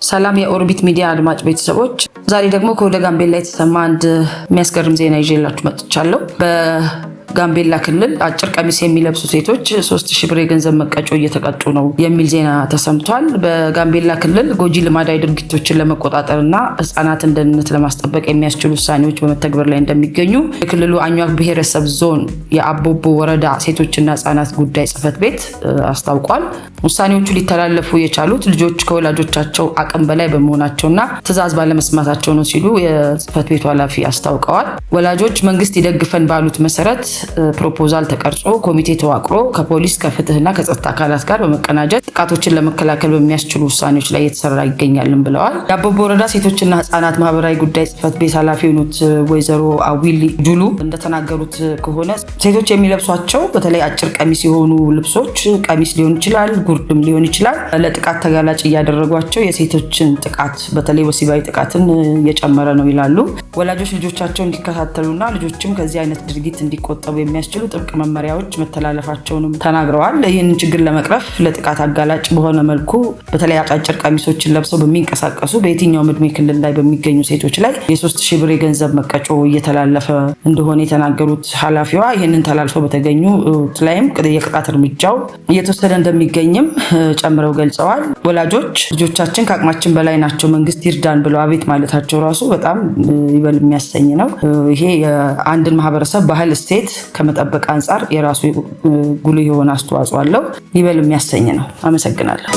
ሰላም የኦርቢት ሚዲያ አድማጭ ቤተሰቦች፣ ዛሬ ደግሞ ከወደ ጋምቤላ የተሰማ አንድ የሚያስገርም ዜና ይዤላችሁ መጥቻለሁ። በጋምቤላ ክልል አጭር ቀሚስ የሚለብሱ ሴቶች 3000 ብር የገንዘብ መቀጮ እየተቀጡ ነው የሚል ዜና ተሰምቷል። በጋምቤላ ክልል ጎጂ ልማዳዊ ድርጊቶችን ለመቆጣጠርና ህጻናትን ደህንነት ለማስጠበቅ የሚያስችሉ ውሳኔዎች በመተግበር ላይ እንደሚገኙ የክልሉ አኟክ ብሔረሰብ ዞን የአቦቦ ወረዳ ሴቶችና ህጻናት ጉዳይ ጽህፈት ቤት አስታውቋል። ውሳኔዎቹ ሊተላለፉ የቻሉት ልጆች ከወላጆቻቸው አቅም በላይ በመሆናቸውና ትዕዛዝ ባለመስማታቸው ነው ሲሉ የጽህፈት ቤቱ ኃላፊ አስታውቀዋል። ወላጆች መንግስት ይደግፈን ባሉት መሰረት ፕሮፖዛል ተቀርጾ ኮሚቴ ተዋቅሮ ከፖሊስ ከፍትህና ከጸጥታ አካላት ጋር በመቀናጀት ጥቃቶችን ለመከላከል በሚያስችሉ ውሳኔዎች ላይ እየተሰራ ይገኛልን ብለዋል። የአቦቦ ወረዳ ሴቶችና ህጻናት ማህበራዊ ጉዳይ ጽህፈት ቤት ኃላፊ የሆኑት ወይዘሮ አዊሊ ጁሉ እንደተናገሩት ከሆነ ሴቶች የሚለብሷቸው በተለይ አጭር ቀሚስ የሆኑ ልብሶች ቀሚስ ሊሆን ይችላል፣ ጉርድም ሊሆን ይችላል፣ ለጥቃት ተጋላጭ እያደረጓቸው የሴቶችን ጥቃት በተለይ ወሲባዊ ጥቃትን እየጨመረ ነው ይላሉ። ወላጆች ልጆቻቸው እንዲከታተሉና ልጆችም ከዚህ አይነት ድርጊት እንዲቆጠቡ የሚያስችሉ ጥብቅ መመሪያዎች መተላለፋቸውንም ተናግረዋል። ይህንን ችግር ለመቅረፍ ለጥቃት አጋላጭ በሆነ መልኩ በተለይ አጫጭር ቀሚሶችን ለብሰው በሚንቀሳቀሱ በየትኛውም ዕድሜ ክልል ላይ በሚገኙ ሴቶች ላይ የ3000 ብር የገንዘብ መቀጮ እየተላለፈ እንደሆነ የተናገሩት ኃላፊዋ ይህንን ተላልፈው በተገኙ ላይም የቅጣት እርምጃው እየተወሰደ እንደሚገኝም ጨምረው ገልጸዋል። ወላጆች ልጆቻችን ከአቅማችን በላይ ናቸው መንግስት ይርዳን ብለው አቤት ማለታቸው ራሱ በጣም ይበል የሚያሰኝ ነው። ይሄ የአንድን ማህበረሰብ ባህል እሴት ከመጠበቅ አንጻር የራሱ ጉልህ የሆነ አስተዋጽኦ አለው። ይበል የሚያሰኝ ነው። አመሰግናለሁ።